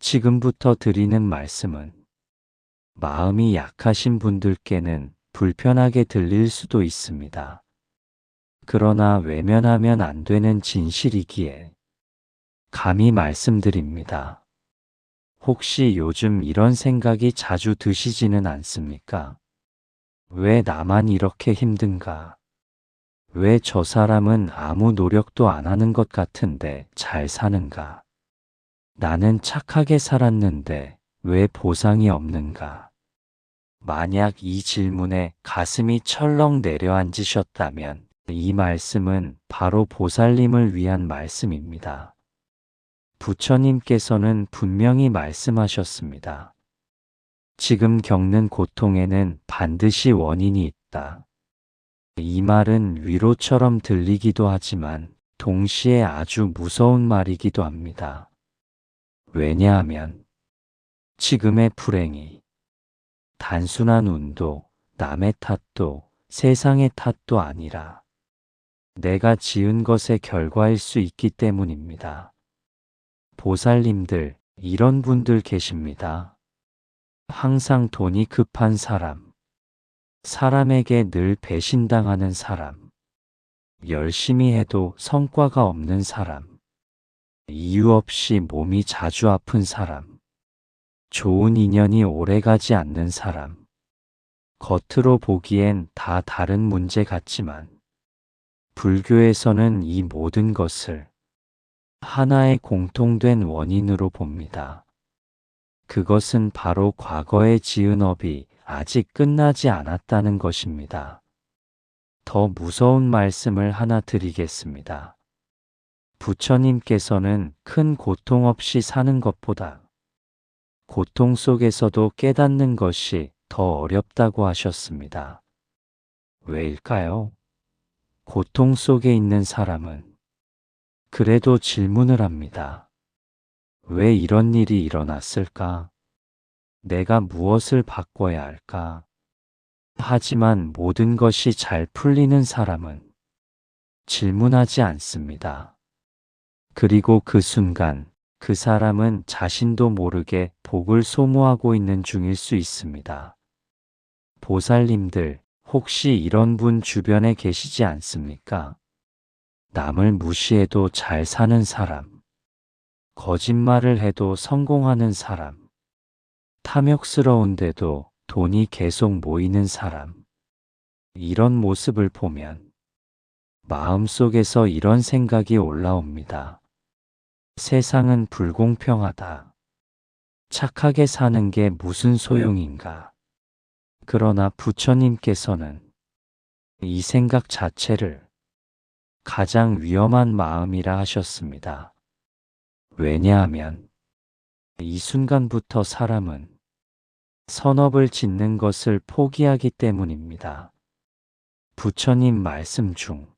지금부터 드리는 말씀은 마음이 약하신 분들께는 불편하게 들릴 수도 있습니다. 그러나 외면하면 안 되는 진실이기에 감히 말씀드립니다. 혹시 요즘 이런 생각이 자주 드시지는 않습니까? 왜 나만 이렇게 힘든가? 왜 저 사람은 아무 노력도 안 하는 것 같은데 잘 사는가? 나는 착하게 살았는데 왜 보상이 없는가? 만약 이 질문에 가슴이 철렁 내려앉으셨다면 이 말씀은 바로 보살님을 위한 말씀입니다. 부처님께서는 분명히 말씀하셨습니다. 지금 겪는 고통에는 반드시 원인이 있다. 이 말은 위로처럼 들리기도 하지만 동시에 아주 무서운 말이기도 합니다. 왜냐하면 지금의 불행이 단순한 운도 남의 탓도 세상의 탓도 아니라 내가 지은 것의 결과일 수 있기 때문입니다. 보살님들, 이런 분들 계십니다. 항상 돈이 급한 사람, 사람에게 늘 배신당하는 사람, 열심히 해도 성과가 없는 사람, 이유 없이 몸이 자주 아픈 사람, 좋은 인연이 오래가지 않는 사람, 겉으로 보기엔 다 다른 문제 같지만 불교에서는 이 모든 것을 하나의 공통된 원인으로 봅니다. 그것은 바로 과거에 지은 업이 아직 끝나지 않았다는 것입니다. 더 무서운 말씀을 하나 드리겠습니다. 부처님께서는 큰 고통 없이 사는 것보다 고통 속에서도 깨닫는 것이 더 어렵다고 하셨습니다. 왜일까요? 고통 속에 있는 사람은 그래도 질문을 합니다. 왜 이런 일이 일어났을까? 내가 무엇을 바꿔야 할까? 하지만 모든 것이 잘 풀리는 사람은 질문하지 않습니다. 그리고 그 순간 그 사람은 자신도 모르게 복을 소모하고 있는 중일 수 있습니다. 보살님들, 혹시 이런 분 주변에 계시지 않습니까? 남을 무시해도 잘 사는 사람, 거짓말을 해도 성공하는 사람, 탐욕스러운데도 돈이 계속 모이는 사람. 이런 모습을 보면 마음속에서 이런 생각이 올라옵니다. 세상은 불공평하다. 착하게 사는 게 무슨 소용인가? 그러나 부처님께서는 이 생각 자체를 가장 위험한 마음이라 하셨습니다. 왜냐하면 이 순간부터 사람은 선업을 짓는 것을 포기하기 때문입니다. 부처님 말씀 중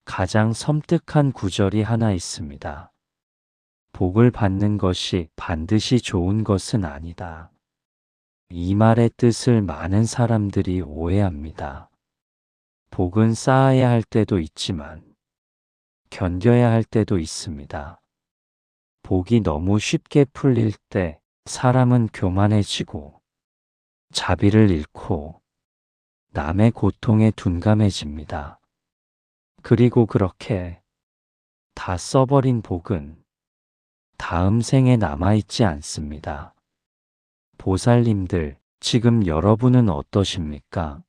가장 섬뜩한 구절이 하나 있습니다. 복을 받는 것이 반드시 좋은 것은 아니다. 이 말의 뜻을 많은 사람들이 오해합니다. 복은 쌓아야 할 때도 있지만 견뎌야 할 때도 있습니다. 복이 너무 쉽게 풀릴 때 사람은 교만해지고 자비를 잃고 남의 고통에 둔감해집니다. 그리고 그렇게 다 써버린 복은 다음 생에 남아있지 않습니다. 보살님들, 지금 여러분은 어떠십니까?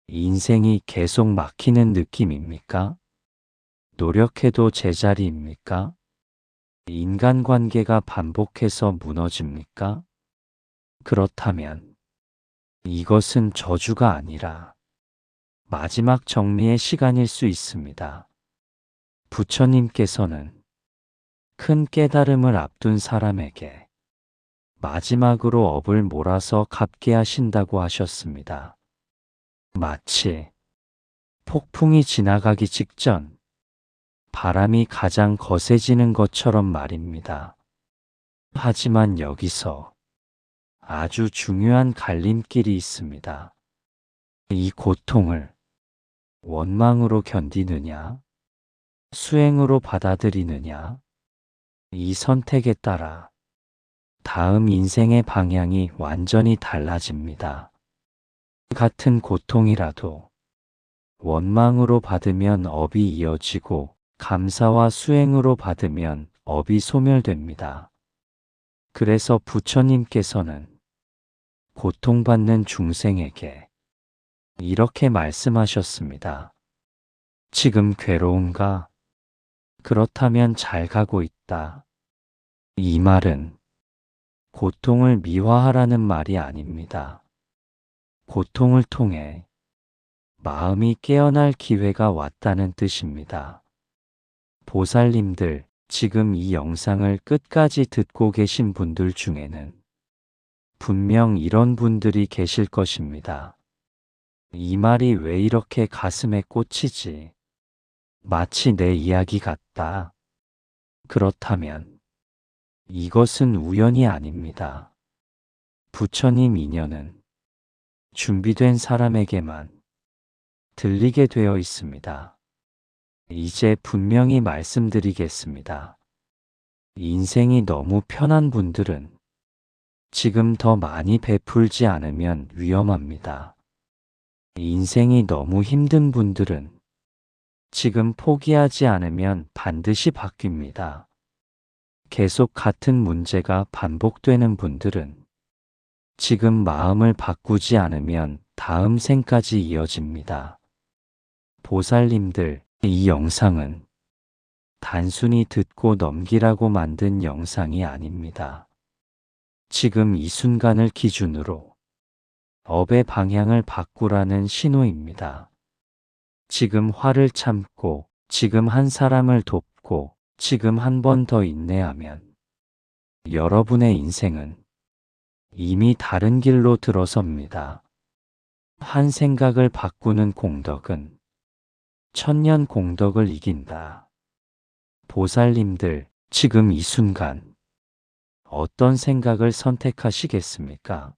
인생이 계속 막히는 느낌입니까? 노력해도 제자리입니까? 인간관계가 반복해서 무너집니까? 그렇다면 이것은 저주가 아니라 마지막 정리의 시간일 수 있습니다. 부처님께서는 큰 깨달음을 앞둔 사람에게 마지막으로 업을 몰아서 갚게 하신다고 하셨습니다. 마치 폭풍이 지나가기 직전 바람이 가장 거세지는 것처럼 말입니다. 하지만 여기서 아주 중요한 갈림길이 있습니다. 이 고통을 원망으로 견디느냐, 수행으로 받아들이느냐, 이 선택에 따라 다음 인생의 방향이 완전히 달라집니다. 같은 고통이라도 원망으로 받으면 업이 이어지고 감사와 수행으로 받으면 업이 소멸됩니다. 그래서 부처님께서는 고통받는 중생에게 이렇게 말씀하셨습니다. 지금 괴로운가? 그렇다면 잘 가고 있다. 이 말은 고통을 미화하라는 말이 아닙니다. 고통을 통해 마음이 깨어날 기회가 왔다는 뜻입니다. 보살님들, 지금 이 영상을 끝까지 듣고 계신 분들 중에는 분명 이런 분들이 계실 것입니다. 이 말이 왜 이렇게 가슴에 꽂히지? 마치 내 이야기 같다. 그렇다면 이것은 우연이 아닙니다. 부처님 인연은 준비된 사람에게만 들리게 되어 있습니다. 이제 분명히 말씀드리겠습니다. 인생이 너무 편한 분들은 지금 더 많이 베풀지 않으면 위험합니다. 인생이 너무 힘든 분들은 지금 포기하지 않으면 반드시 바뀝니다. 계속 같은 문제가 반복되는 분들은 지금 마음을 바꾸지 않으면 다음 생까지 이어집니다. 보살님들, 이 영상은 단순히 듣고 넘기라고 만든 영상이 아닙니다. 지금 이 순간을 기준으로 업의 방향을 바꾸라는 신호입니다. 지금 화를 참고, 지금 한 사람을 돕고, 지금 한 번 더 인내하면 여러분의 인생은 이미 다른 길로 들어섭니다. 한 생각을 바꾸는 공덕은 천년 공덕을 이긴다. 보살님들, 지금 이 순간 어떤 생각을 선택하시겠습니까?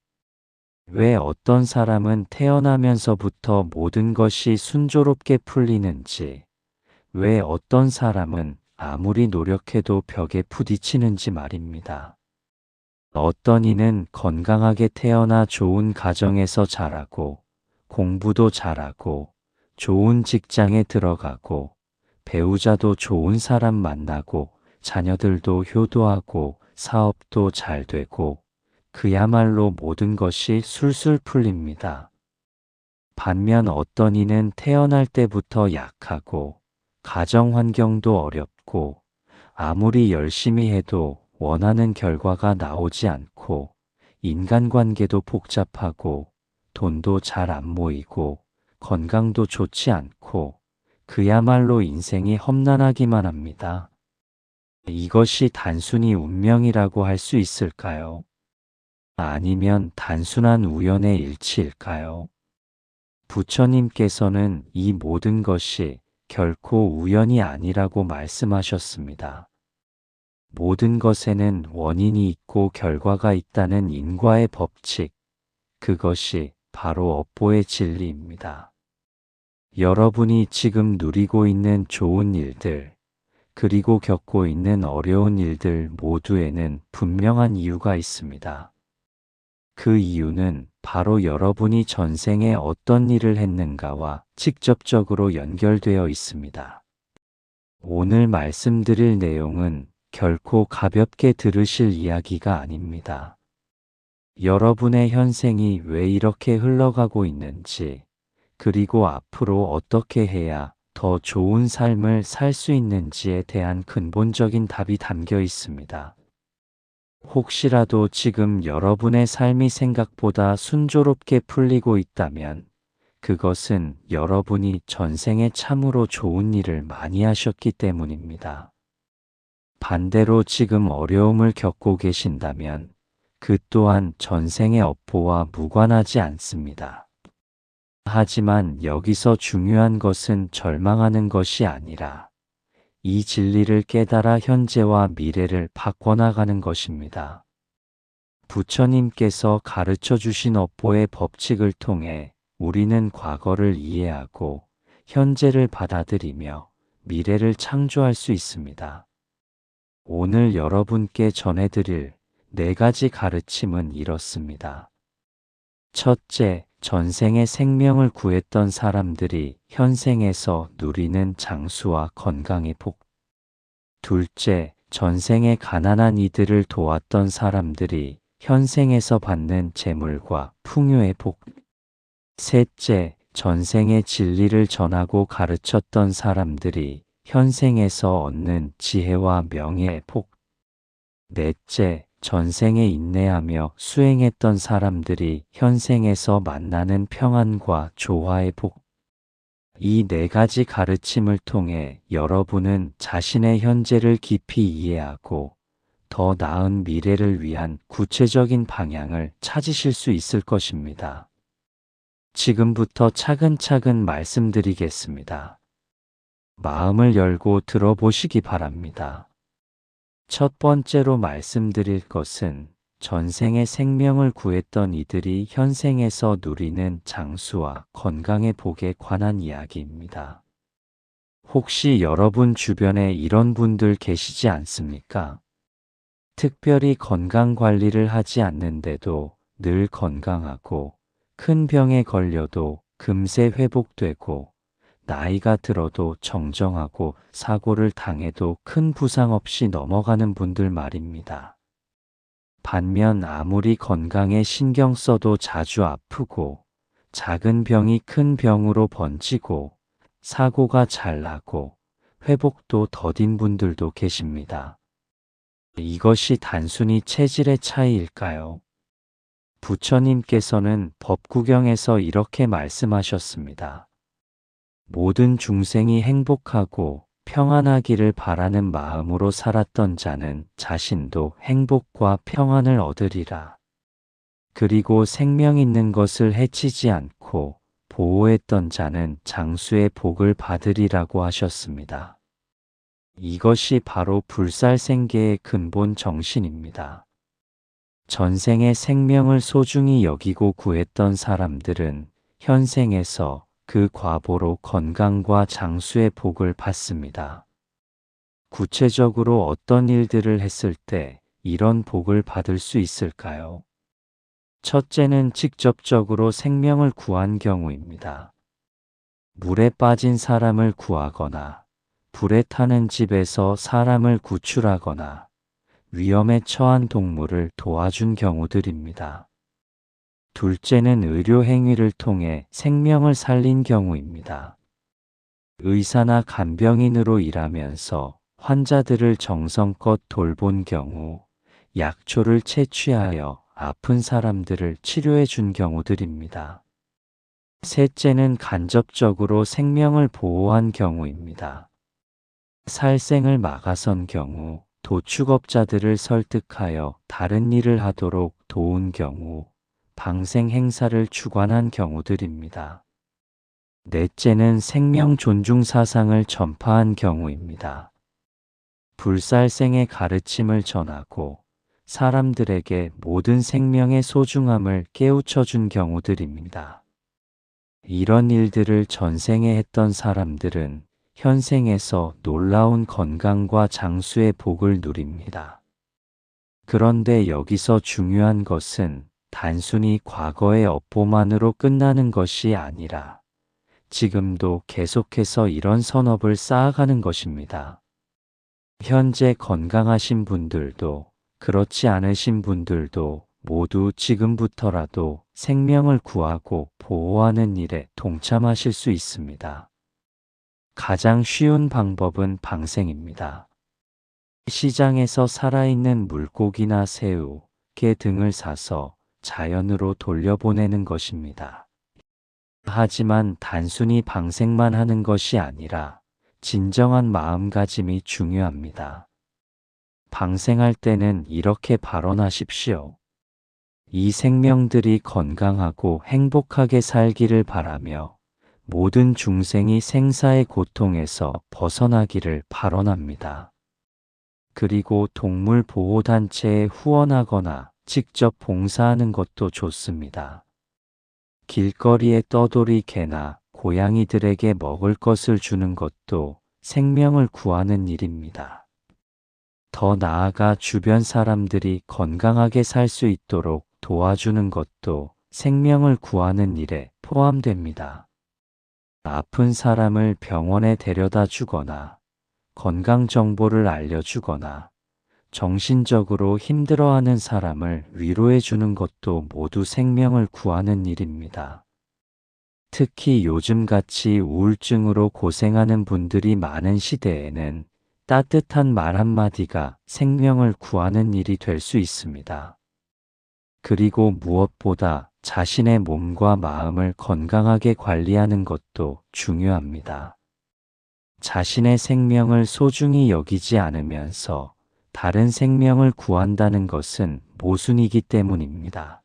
왜 어떤 사람은 태어나면서부터 모든 것이 순조롭게 풀리는지, 왜 어떤 사람은 아무리 노력해도 벽에 부딪히는지 말입니다. 어떤 이는 건강하게 태어나 좋은 가정에서 자라고, 공부도 잘하고, 좋은 직장에 들어가고, 배우자도 좋은 사람 만나고, 자녀들도 효도하고, 사업도 잘 되고, 그야말로 모든 것이 술술 풀립니다. 반면 어떤 이는 태어날 때부터 약하고, 가정 환경도 어렵고, 아무리 열심히 해도 원하는 결과가 나오지 않고, 인간관계도 복잡하고, 돈도 잘 안 모이고, 건강도 좋지 않고, 그야말로 인생이 험난하기만 합니다. 이것이 단순히 운명이라고 할 수 있을까요? 아니면 단순한 우연의 일치일까요? 부처님께서는 이 모든 것이 결코 우연이 아니라고 말씀하셨습니다. 모든 것에는 원인이 있고 결과가 있다는 인과의 법칙, 그것이 바로 업보의 진리입니다. 여러분이 지금 누리고 있는 좋은 일들, 그리고 겪고 있는 어려운 일들 모두에는 분명한 이유가 있습니다. 그 이유는 바로 여러분이 전생에 어떤 일을 했는가와 직접적으로 연결되어 있습니다. 오늘 말씀드릴 내용은 결코 가볍게 들으실 이야기가 아닙니다. 여러분의 현생이 왜 이렇게 흘러가고 있는지, 그리고 앞으로 어떻게 해야 더 좋은 삶을 살 수 있는지에 대한 근본적인 답이 담겨 있습니다. 혹시라도 지금 여러분의 삶이 생각보다 순조롭게 풀리고 있다면 그것은 여러분이 전생에 참으로 좋은 일을 많이 하셨기 때문입니다. 반대로 지금 어려움을 겪고 계신다면 그 또한 전생의 업보와 무관하지 않습니다. 하지만 여기서 중요한 것은 절망하는 것이 아니라 이 진리를 깨달아 현재와 미래를 바꿔나가는 것입니다. 부처님께서 가르쳐 주신 업보의 법칙을 통해 우리는 과거를 이해하고 현재를 받아들이며 미래를 창조할 수 있습니다. 오늘 여러분께 전해드릴 네 가지 가르침은 이렇습니다. 첫째, 전생에 생명을 구했던 사람들이 현생에서 누리는 장수와 건강의 복. 둘째, 전생에 가난한 이들을 도왔던 사람들이 현생에서 받는 재물과 풍요의 복. 셋째, 전생에 진리를 전하고 가르쳤던 사람들이 현생에서 얻는 지혜와 명예의 복. 넷째, 전생에 인내하며 수행했던 사람들이 현생에서 만나는 평안과 조화의 복. 이 네 가지 가르침을 통해 여러분은 자신의 현재를 깊이 이해하고 더 나은 미래를 위한 구체적인 방향을 찾으실 수 있을 것입니다. 지금부터 차근차근 말씀드리겠습니다. 마음을 열고 들어보시기 바랍니다. 첫 번째로 말씀드릴 것은 전생에 생명을 구했던 이들이 현생에서 누리는 장수와 건강의 복에 관한 이야기입니다. 혹시 여러분 주변에 이런 분들 계시지 않습니까? 특별히 건강 관리를 하지 않는데도 늘 건강하고 큰 병에 걸려도 금세 회복되고 나이가 들어도 정정하고 사고를 당해도 큰 부상 없이 넘어가는 분들 말입니다. 반면 아무리 건강에 신경 써도 자주 아프고 작은 병이 큰 병으로 번지고 사고가 잘 나고 회복도 더딘 분들도 계십니다. 이것이 단순히 체질의 차이일까요? 부처님께서는 법구경에서 이렇게 말씀하셨습니다. 모든 중생이 행복하고 평안하기를 바라는 마음으로 살았던 자는 자신도 행복과 평안을 얻으리라. 그리고 생명 있는 것을 해치지 않고 보호했던 자는 장수의 복을 받으리라고 하셨습니다. 이것이 바로 불살생계의 근본 정신입니다. 전생의 생명을 소중히 여기고 구했던 사람들은 현생에서 그 과보로 건강과 장수의 복을 받습니다. 구체적으로 어떤 일들을 했을 때 이런 복을 받을 수 있을까요? 첫째는 직접적으로 생명을 구한 경우입니다. 물에 빠진 사람을 구하거나 불에 타는 집에서 사람을 구출하거나 위험에 처한 동물을 도와준 경우들입니다. 둘째는 의료 행위를 통해 생명을 살린 경우입니다. 의사나 간병인으로 일하면서 환자들을 정성껏 돌본 경우, 약초를 채취하여 아픈 사람들을 치료해 준 경우들입니다. 셋째는 간접적으로 생명을 보호한 경우입니다. 살생을 막아선 경우, 도축업자들을 설득하여 다른 일을 하도록 도운 경우, 방생 행사를 주관한 경우들입니다. 넷째는 생명 존중 사상을 전파한 경우입니다. 불살생의 가르침을 전하고 사람들에게 모든 생명의 소중함을 깨우쳐 준 경우들입니다. 이런 일들을 전생에 했던 사람들은 현생에서 놀라운 건강과 장수의 복을 누립니다. 그런데 여기서 중요한 것은 단순히 과거의 업보만으로 끝나는 것이 아니라 지금도 계속해서 이런 선업을 쌓아가는 것입니다. 현재 건강하신 분들도 그렇지 않으신 분들도 모두 지금부터라도 생명을 구하고 보호하는 일에 동참하실 수 있습니다. 가장 쉬운 방법은 방생입니다. 시장에서 살아있는 물고기나 새우, 게 등을 사서 자연으로 돌려보내는 것입니다. 하지만 단순히 방생만 하는 것이 아니라 진정한 마음가짐이 중요합니다. 방생할 때는 이렇게 발언하십시오. 이 생명들이 건강하고 행복하게 살기를 바라며 모든 중생이 생사의 고통에서 벗어나기를 발언합니다. 그리고 동물 보호단체에 후원하거나 직접 봉사하는 것도 좋습니다. 길거리에 떠돌이 개나 고양이들에게 먹을 것을 주는 것도 생명을 구하는 일입니다. 더 나아가 주변 사람들이 건강하게 살 수 있도록 도와주는 것도 생명을 구하는 일에 포함됩니다. 아픈 사람을 병원에 데려다 주거나 건강 정보를 알려주거나 정신적으로 힘들어하는 사람을 위로해 주는 것도 모두 생명을 구하는 일입니다. 특히 요즘같이 우울증으로 고생하는 분들이 많은 시대에는 따뜻한 말 한마디가 생명을 구하는 일이 될 수 있습니다. 그리고 무엇보다 자신의 몸과 마음을 건강하게 관리하는 것도 중요합니다. 자신의 생명을 소중히 여기지 않으면서 다른 생명을 구한다는 것은 모순이기 때문입니다.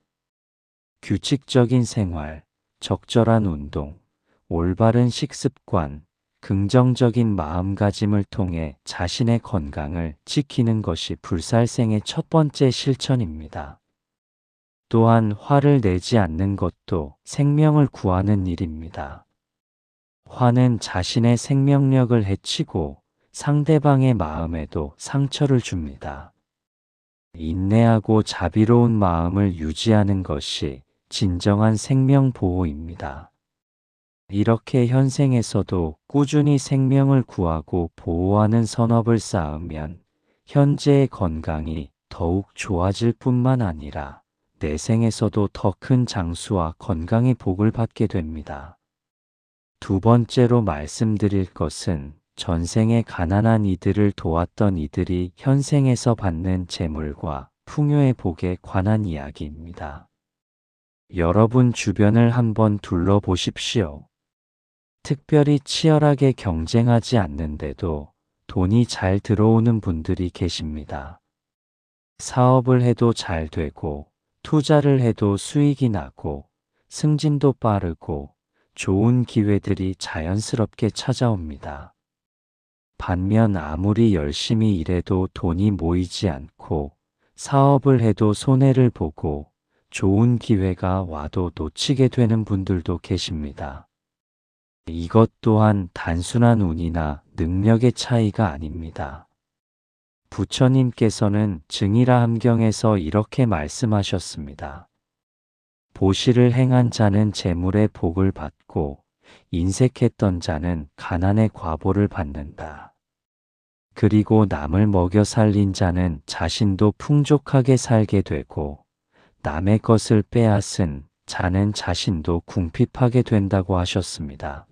규칙적인 생활, 적절한 운동, 올바른 식습관, 긍정적인 마음가짐을 통해 자신의 건강을 지키는 것이 불살생의 첫 번째 실천입니다. 또한 화를 내지 않는 것도 생명을 구하는 일입니다. 화는 자신의 생명력을 해치고 상대방의 마음에도 상처를 줍니다. 인내하고 자비로운 마음을 유지하는 것이 진정한 생명 보호입니다. 이렇게 현생에서도 꾸준히 생명을 구하고 보호하는 선업을 쌓으면 현재의 건강이 더욱 좋아질 뿐만 아니라 내생에서도 더 큰 장수와 건강의 복을 받게 됩니다. 두 번째로 말씀드릴 것은 전생에 가난한 이들을 도왔던 이들이 현생에서 받는 재물과 풍요의 복에 관한 이야기입니다. 여러분 주변을 한번 둘러보십시오. 특별히 치열하게 경쟁하지 않는데도 돈이 잘 들어오는 분들이 계십니다. 사업을 해도 잘 되고, 투자를 해도 수익이 나고, 승진도 빠르고, 좋은 기회들이 자연스럽게 찾아옵니다. 반면 아무리 열심히 일해도 돈이 모이지 않고, 사업을 해도 손해를 보고, 좋은 기회가 와도 놓치게 되는 분들도 계십니다. 이것 또한 단순한 운이나 능력의 차이가 아닙니다. 부처님께서는 증이라 함경에서 이렇게 말씀하셨습니다. 보시를 행한 자는 재물의 복을 받고 인색했던 자는 가난의 과보를 받는다. 그리고 남을 먹여 살린 자는 자신도 풍족하게 살게 되고 남의 것을 빼앗은 자는 자신도 궁핍하게 된다고 하셨습니다.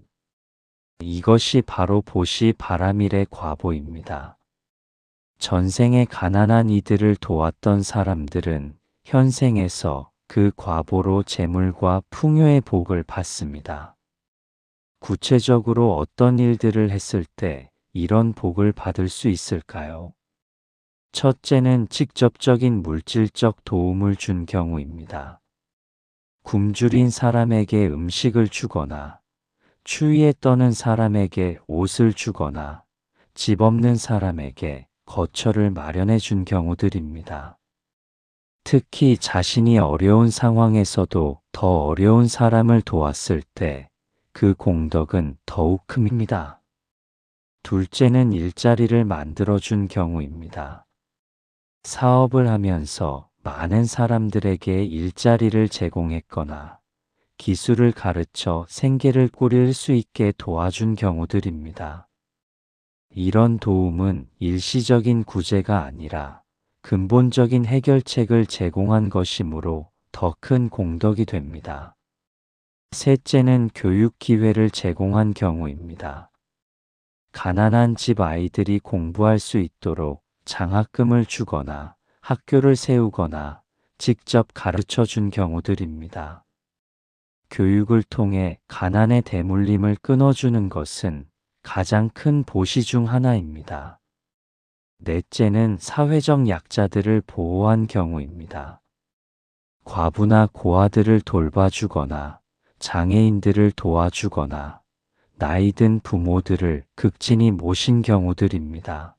이것이 바로 보시 바라밀의 과보입니다. 전생에 가난한 이들을 도왔던 사람들은 현생에서 그 과보로 재물과 풍요의 복을 받습니다. 구체적으로 어떤 일들을 했을 때 이런 복을 받을 수 있을까요? 첫째는 직접적인 물질적 도움을 준 경우입니다. 굶주린 사람에게 음식을 주거나 추위에 떠는 사람에게 옷을 주거나 집 없는 사람에게 거처를 마련해 준 경우들입니다. 특히 자신이 어려운 상황에서도 더 어려운 사람을 도왔을 때 그 공덕은 더욱 큽니다. 둘째는 일자리를 만들어준 경우입니다. 사업을 하면서 많은 사람들에게 일자리를 제공했거나 기술을 가르쳐 생계를 꾸릴 수 있게 도와준 경우들입니다. 이런 도움은 일시적인 구제가 아니라 근본적인 해결책을 제공한 것이므로 더 큰 공덕이 됩니다. 셋째는 교육 기회를 제공한 경우입니다. 가난한 집 아이들이 공부할 수 있도록 장학금을 주거나 학교를 세우거나 직접 가르쳐 준 경우들입니다. 교육을 통해 가난의 대물림을 끊어주는 것은 가장 큰 보시 중 하나입니다. 넷째는 사회적 약자들을 보호한 경우입니다. 과부나 고아들을 돌봐주거나 장애인들을 도와주거나 나이 든 부모들을 극진히 모신 경우들입니다.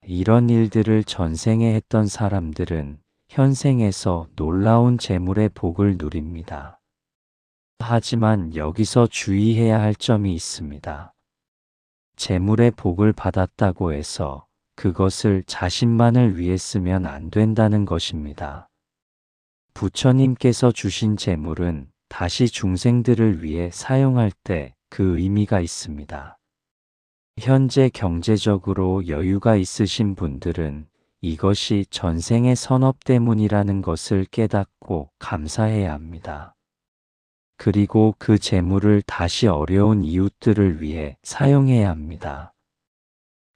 이런 일들을 전생에 했던 사람들은 현생에서 놀라운 재물의 복을 누립니다. 하지만 여기서 주의해야 할 점이 있습니다. 재물의 복을 받았다고 해서 그것을 자신만을 위해 쓰면 안 된다는 것입니다. 부처님께서 주신 재물은 다시 중생들을 위해 사용할 때 그 의미가 있습니다. 현재 경제적으로 여유가 있으신 분들은 이것이 전생의 선업 때문이라는 것을 깨닫고 감사해야 합니다. 그리고 그 재물을 다시 어려운 이웃들을 위해 사용해야 합니다.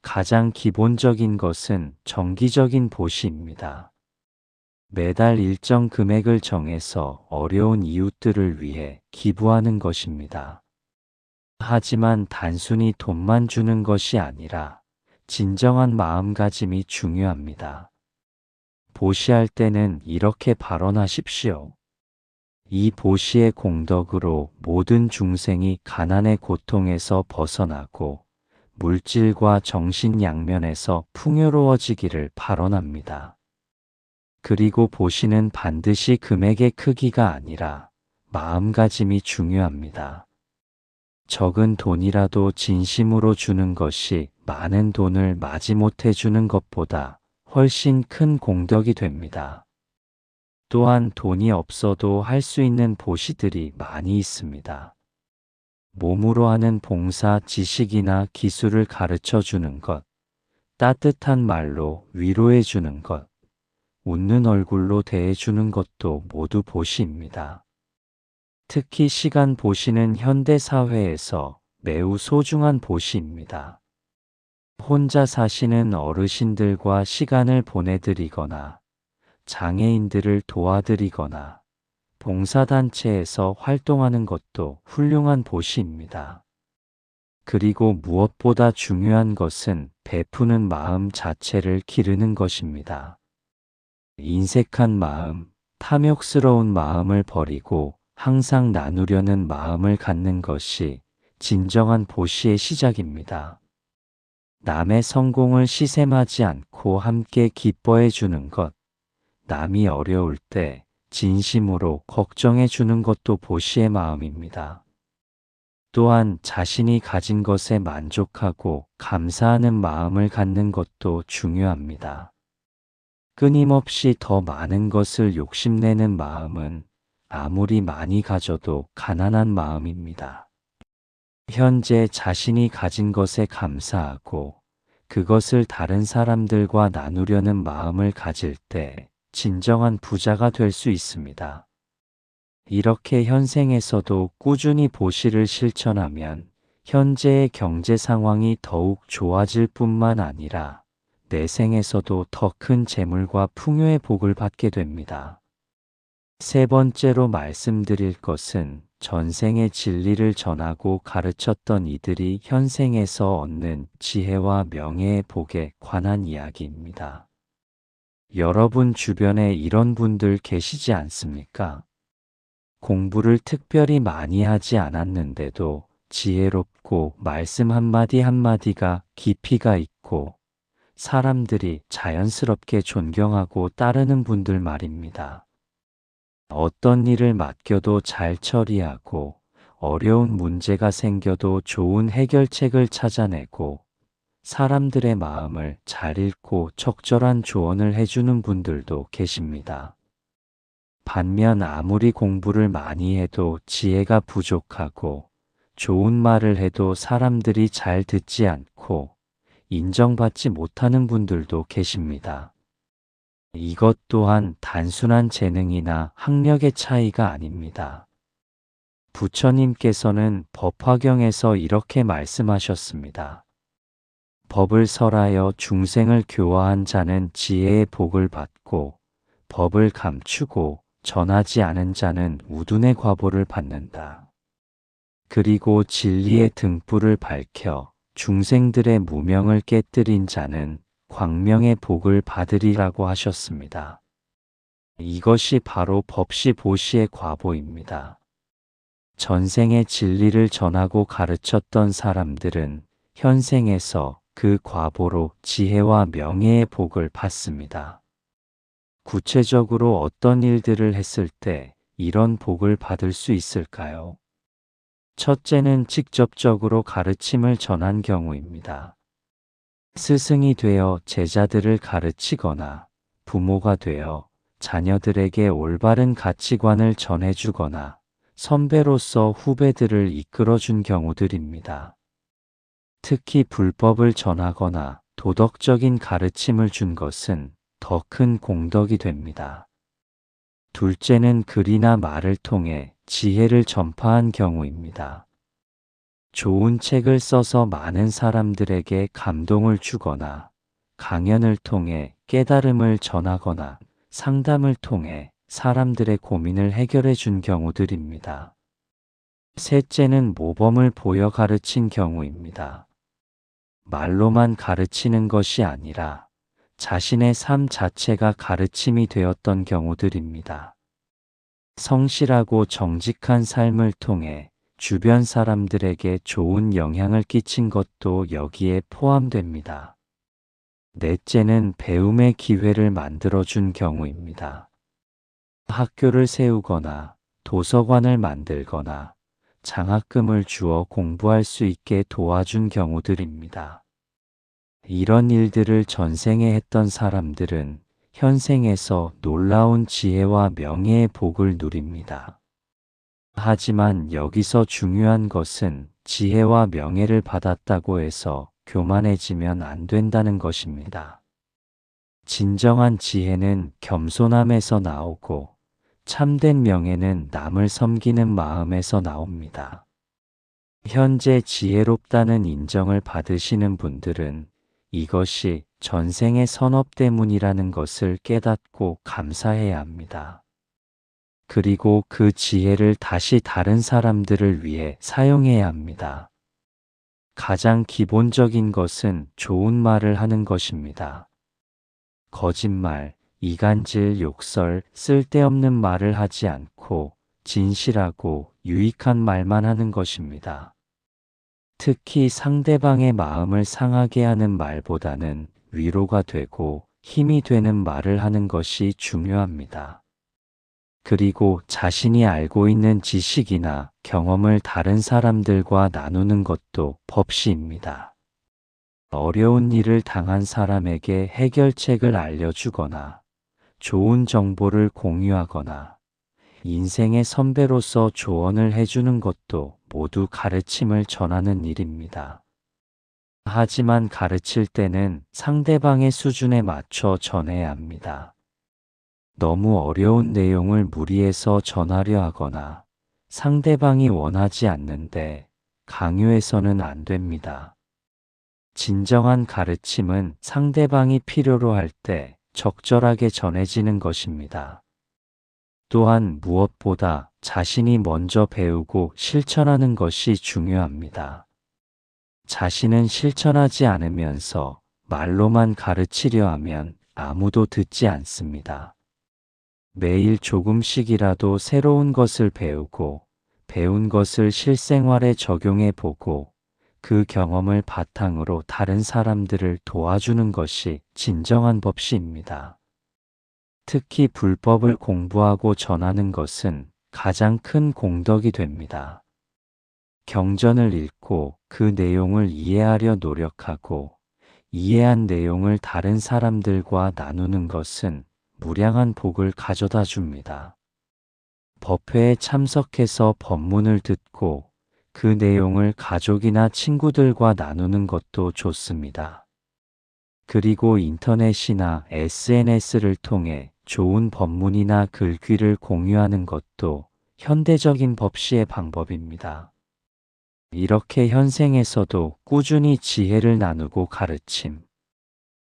가장 기본적인 것은 정기적인 보시입니다. 매달 일정 금액을 정해서 어려운 이웃들을 위해 기부하는 것입니다. 하지만 단순히 돈만 주는 것이 아니라 진정한 마음가짐이 중요합니다. 보시할 때는 이렇게 발언하십시오. 이 보시의 공덕으로 모든 중생이 가난의 고통에서 벗어나고 물질과 정신 양면에서 풍요로워지기를 발언합니다. 그리고 보시는 반드시 금액의 크기가 아니라 마음가짐이 중요합니다. 적은 돈이라도 진심으로 주는 것이 많은 돈을 마지못해 주는 것보다 훨씬 큰 공덕이 됩니다. 또한 돈이 없어도 할 수 있는 보시들이 많이 있습니다. 몸으로 하는 봉사, 지식이나 기술을 가르쳐 주는 것, 따뜻한 말로 위로해 주는 것, 웃는 얼굴로 대해 주는 것도 모두 보시입니다. 특히 시간 보시는 현대 사회에서 매우 소중한 보시입니다. 혼자 사시는 어르신들과 시간을 보내드리거나 장애인들을 도와드리거나 봉사단체에서 활동하는 것도 훌륭한 보시입니다. 그리고 무엇보다 중요한 것은 베푸는 마음 자체를 기르는 것입니다. 인색한 마음, 탐욕스러운 마음을 버리고 항상 나누려는 마음을 갖는 것이 진정한 보시의 시작입니다. 남의 성공을 시샘하지 않고 함께 기뻐해 주는 것, 남이 어려울 때 진심으로 걱정해 주는 것도 보시의 마음입니다. 또한 자신이 가진 것에 만족하고 감사하는 마음을 갖는 것도 중요합니다. 끊임없이 더 많은 것을 욕심내는 마음은 아무리 많이 가져도 가난한 마음입니다. 현재 자신이 가진 것에 감사하고 그것을 다른 사람들과 나누려는 마음을 가질 때 진정한 부자가 될 수 있습니다. 이렇게 현생에서도 꾸준히 보시를 실천하면 현재의 경제 상황이 더욱 좋아질 뿐만 아니라 내생에서도 더 큰 재물과 풍요의 복을 받게 됩니다. 세 번째로 말씀드릴 것은 전생의 진리를 전하고 가르쳤던 이들이 현생에서 얻는 지혜와 명예의 복에 관한 이야기입니다. 여러분 주변에 이런 분들 계시지 않습니까? 공부를 특별히 많이 하지 않았는데도 지혜롭고 말씀 한마디 한마디가 깊이가 있고 사람들이 자연스럽게 존경하고 따르는 분들 말입니다. 어떤 일을 맡겨도 잘 처리하고 어려운 문제가 생겨도 좋은 해결책을 찾아내고 사람들의 마음을 잘 읽고 적절한 조언을 해주는 분들도 계십니다. 반면 아무리 공부를 많이 해도 지혜가 부족하고 좋은 말을 해도 사람들이 잘 듣지 않고 인정받지 못하는 분들도 계십니다. 이것 또한 단순한 재능이나 학력의 차이가 아닙니다. 부처님께서는 법화경에서 이렇게 말씀하셨습니다. 법을 설하여 중생을 교화한 자는 지혜의 복을 받고 법을 감추고 전하지 않은 자는 우둔의 과보를 받는다. 그리고 진리의 등불을 밝혀 중생들의 무명을 깨뜨린 자는 광명의 복을 받으리라고 하셨습니다. 이것이 바로 법시 보시의 과보입니다. 전생의 진리를 전하고 가르쳤던 사람들은 현생에서 그 과보로 지혜와 명예의 복을 받습니다. 구체적으로 어떤 일들을 했을 때 이런 복을 받을 수 있을까요? 첫째는 직접적으로 가르침을 전한 경우입니다. 스승이 되어 제자들을 가르치거나 부모가 되어 자녀들에게 올바른 가치관을 전해주거나 선배로서 후배들을 이끌어준 경우들입니다. 특히 불법을 전하거나 도덕적인 가르침을 준 것은 더 큰 공덕이 됩니다. 둘째는 글이나 말을 통해 지혜를 전파한 경우입니다. 좋은 책을 써서 많은 사람들에게 감동을 주거나 강연을 통해 깨달음을 전하거나 상담을 통해 사람들의 고민을 해결해 준 경우들입니다. 셋째는 모범을 보여 가르친 경우입니다. 말로만 가르치는 것이 아니라 자신의 삶 자체가 가르침이 되었던 경우들입니다. 성실하고 정직한 삶을 통해 주변 사람들에게 좋은 영향을 끼친 것도 여기에 포함됩니다. 넷째는 배움의 기회를 만들어준 경우입니다. 학교를 세우거나 도서관을 만들거나 장학금을 주어 공부할 수 있게 도와준 경우들입니다. 이런 일들을 전생에 했던 사람들은 현생에서 놀라운 지혜와 명예의 복을 누립니다. 하지만 여기서 중요한 것은 지혜와 명예를 받았다고 해서 교만해지면 안 된다는 것입니다. 진정한 지혜는 겸손함에서 나오고 참된 명예는 남을 섬기는 마음에서 나옵니다. 현재 지혜롭다는 인정을 받으시는 분들은 이것이 전생의 선업 때문이라는 것을 깨닫고 감사해야 합니다. 그리고 그 지혜를 다시 다른 사람들을 위해 사용해야 합니다. 가장 기본적인 것은 좋은 말을 하는 것입니다. 거짓말, 이간질, 욕설, 쓸데없는 말을 하지 않고 진실하고 유익한 말만 하는 것입니다. 특히 상대방의 마음을 상하게 하는 말보다는 위로가 되고 힘이 되는 말을 하는 것이 중요합니다. 그리고 자신이 알고 있는 지식이나 경험을 다른 사람들과 나누는 것도 법시입니다. 어려운 일을 당한 사람에게 해결책을 알려주거나 좋은 정보를 공유하거나 인생의 선배로서 조언을 해주는 것도 모두 가르침을 전하는 일입니다. 하지만 가르칠 때는 상대방의 수준에 맞춰 전해야 합니다. 너무 어려운 내용을 무리해서 전하려 하거나 상대방이 원하지 않는데 강요해서는 안 됩니다. 진정한 가르침은 상대방이 필요로 할 때 적절하게 전해지는 것입니다. 또한 무엇보다 자신이 먼저 배우고 실천하는 것이 중요합니다. 자신은 실천하지 않으면서 말로만 가르치려 하면 아무도 듣지 않습니다. 매일 조금씩이라도 새로운 것을 배우고 배운 것을 실생활에 적용해 보고 그 경험을 바탕으로 다른 사람들을 도와주는 것이 진정한 법시입니다. 특히 불법을 공부하고 전하는 것은 가장 큰 공덕이 됩니다. 경전을 읽고 그 내용을 이해하려 노력하고 이해한 내용을 다른 사람들과 나누는 것은 무량한 복을 가져다 줍니다. 법회에 참석해서 법문을 듣고 그 내용을 가족이나 친구들과 나누는 것도 좋습니다. 그리고 인터넷이나 SNS를 통해 좋은 법문이나 글귀를 공유하는 것도 현대적인 법시의 방법입니다. 이렇게 현생에서도 꾸준히 지혜를 나누고 가르침,